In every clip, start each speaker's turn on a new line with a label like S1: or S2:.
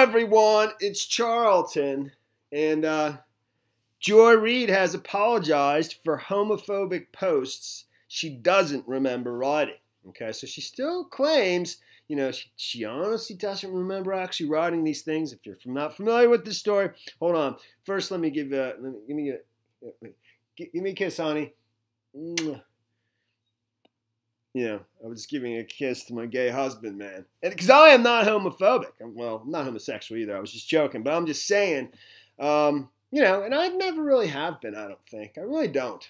S1: everyone, it's Charlton, and Joy Reid has apologized for homophobic posts she doesn't remember writing. Okay, so she still claims, you know, she honestly doesn't remember actually writing these things. If you're not familiar with this story, hold on. First, let me give me a kiss, honey. You know, I was giving a kiss to my gay husband, man. And because I am not homophobic. I'm not homosexual either. I was just joking. But I'm just saying, you know, and I never really have been, I don't think. I really don't.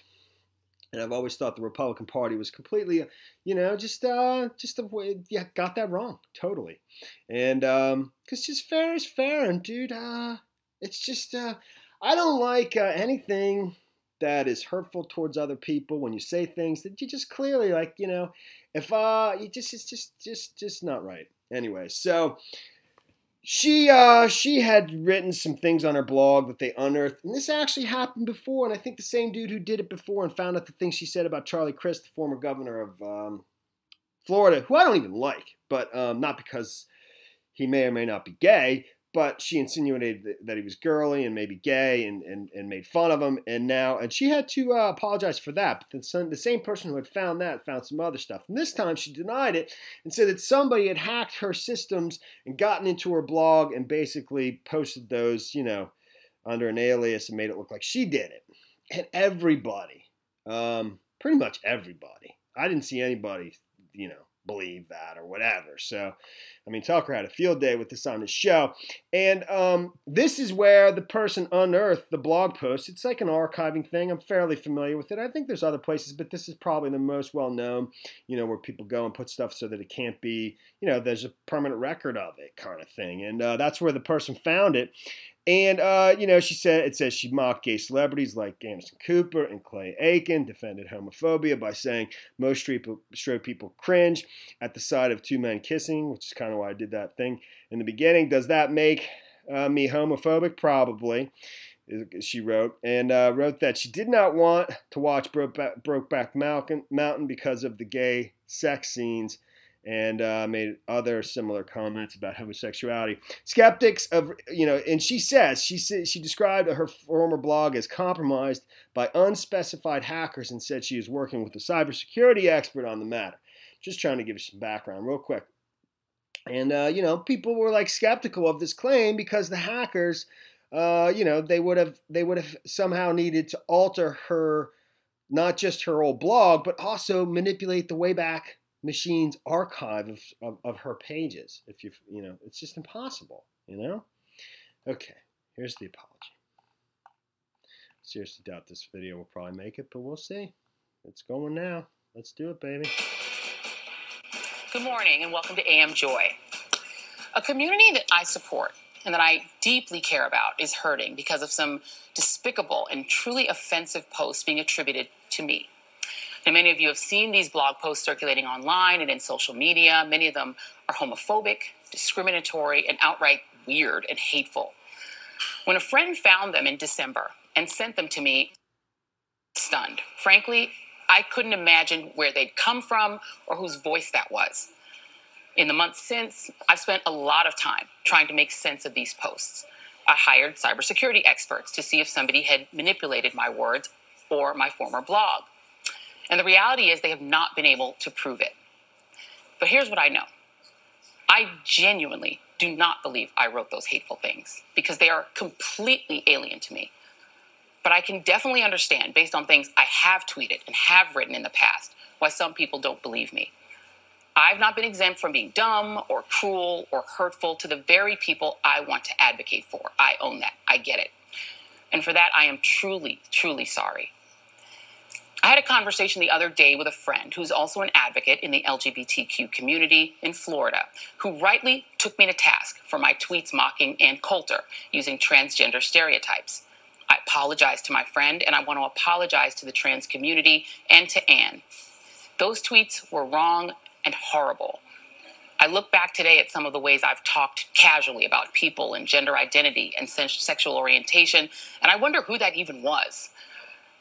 S1: And I've always thought the Republican Party was completely, you know, just the way, yeah, got that wrong. Totally. And because just fair is fair. And, dude, it's just, I don't like anything that is hurtful towards other people when you say things that you just clearly, like, you know, if it's just not right. Anyway, so she had written some things on her blog that they unearthed, and this actually happened before, and I think the same dude who did it before and found out the things she said about Charlie Crist, the former governor of Florida, who I don't even like, but not because he may or may not be gay, but she insinuated that he was girly and maybe gay and made fun of him. And she had to apologize for that. But the same person who had found that found some other stuff. And this time she denied it and said that somebody had hacked her systems and gotten into her blog and basically posted those, you know, under an alias and made it look like she did it. And everybody, pretty much everybody, I didn't see anybody, you know, believe that or whatever. So, I mean, Tucker had a field day with this on his show. And this is where the person unearthed the blog post. It's like an archiving thing. I'm fairly familiar with it. I think there's other places, but this is probably the most well-known, you know, where people go and put stuff so that it can't be, you know, there's a permanent record of it kind of thing. And that's where the person found it. And, you know, it says she mocked gay celebrities like Anderson Cooper and Clay Aiken, defended homophobia by saying most straight people cringe at the sight of two men kissing, which is kind of why I did that thing in the beginning. Does that make me homophobic? Probably, she wrote. And wrote that she did not want to watch Brokeback Mountain because of the gay sex scenes, and made other similar comments about homosexuality. Skeptics of, you know, and she described her former blog as compromised by unspecified hackers and said she is working with a cybersecurity expert on the matter. Just trying to give you some background real quick. And, you know, people were like skeptical of this claim because the hackers, you know, they would have somehow needed to alter her, not just her old blog, but also manipulate the Wayback Machine's archive of her pages. If you know, it's just impossible, you know? Okay, here's the apology. Seriously doubt this video will probably make it, but we'll see. It's going now. Let's do it, baby.
S2: Good morning and welcome to AM Joy. A community that I support and that I deeply care about is hurting because of some despicable and truly offensive posts being attributed to me. Now, many of you have seen these blog posts circulating online and in social media. Many of them are homophobic, discriminatory, and outright weird and hateful. When a friend found them in December and sent them to me, stunned. Frankly, I couldn't imagine where they'd come from or whose voice that was. In the months since, I've spent a lot of time trying to make sense of these posts. I hired cybersecurity experts to see if somebody had manipulated my words or my former blog. And the reality is they have not been able to prove it. But here's what I know. I genuinely do not believe I wrote those hateful things because they are completely alien to me. But I can definitely understand, based on things I have tweeted and have written in the past, why some people don't believe me. I've not been exempt from being dumb or cruel or hurtful to the very people I want to advocate for. I own that. I get it. And for that, I am truly, truly sorry. I had a conversation the other day with a friend who's also an advocate in the LGBTQ community in Florida, who rightly took me to task for my tweets mocking Ann Coulter using transgender stereotypes. I apologize to my friend, and I want to apologize to the trans community and to Ann. Those tweets were wrong and horrible. I look back today at some of the ways I've talked casually about people and gender identity and sexual orientation, and I wonder who that even was.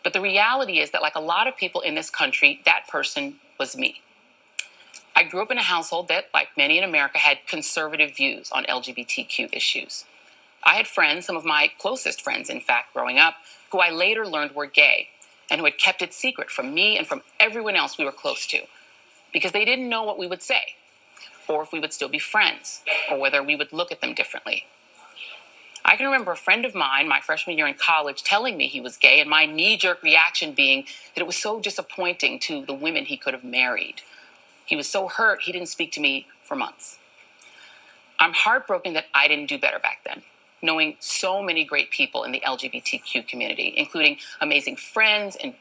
S2: But the reality is that, like a lot of people in this country, that person was me. I grew up in a household that, like many in America, had conservative views on LGBTQ issues. I had friends, some of my closest friends, in fact, growing up, who I later learned were gay and who had kept it secret from me and from everyone else we were close to because they didn't know what we would say or if we would still be friends or whether we would look at them differently. I can remember a friend of mine, my freshman year in college, telling me he was gay and my knee-jerk reaction being that it was so disappointing to the women he could have married. He was so hurt, he didn't speak to me for months. I'm heartbroken that I didn't do better back then, knowing so many great people in the LGBTQ community, including amazing friends and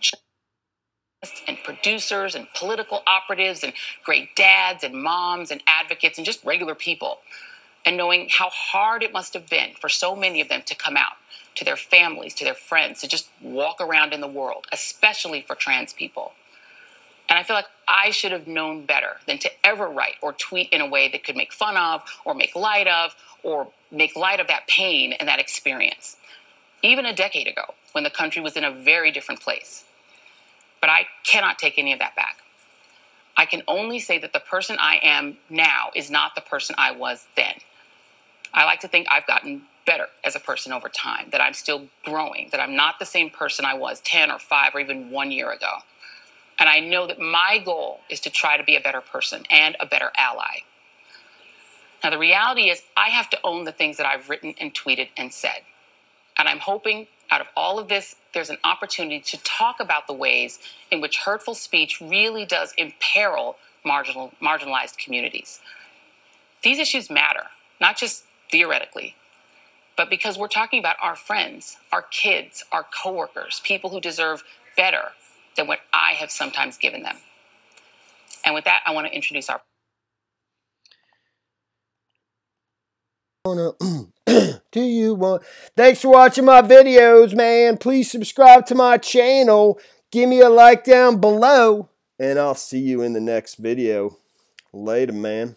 S2: producers and political operatives and great dads and moms and advocates and just regular people, and knowing how hard it must have been for so many of them to come out to their families, to their friends, to just walk around in the world, especially for trans people. And I feel like I should have known better than to ever write or tweet in a way that could make fun of or make light of that pain and that experience, even a decade ago when the country was in a very different place. But I cannot take any of that back. I can only say that the person I am now is not the person I was then. I like to think I've gotten better as a person over time, that I'm still growing, that I'm not the same person I was 10 or 5 or even 1 year ago. And I know that my goal is to try to be a better person and a better ally. Now, the reality is I have to own the things that I've written and tweeted and said. And I'm hoping out of all of this, there's an opportunity to talk about the ways in which hurtful speech really does imperil marginalized communities. These issues matter, not just theoretically, but because we're talking about our friends, our kids, our coworkers, people who deserve better than what I have sometimes given them. And with that, I want to introduce our...
S1: Thanks for watching my videos, man. Please subscribe to my channel. Give me a like down below. And I'll see you in the next video. Later, man.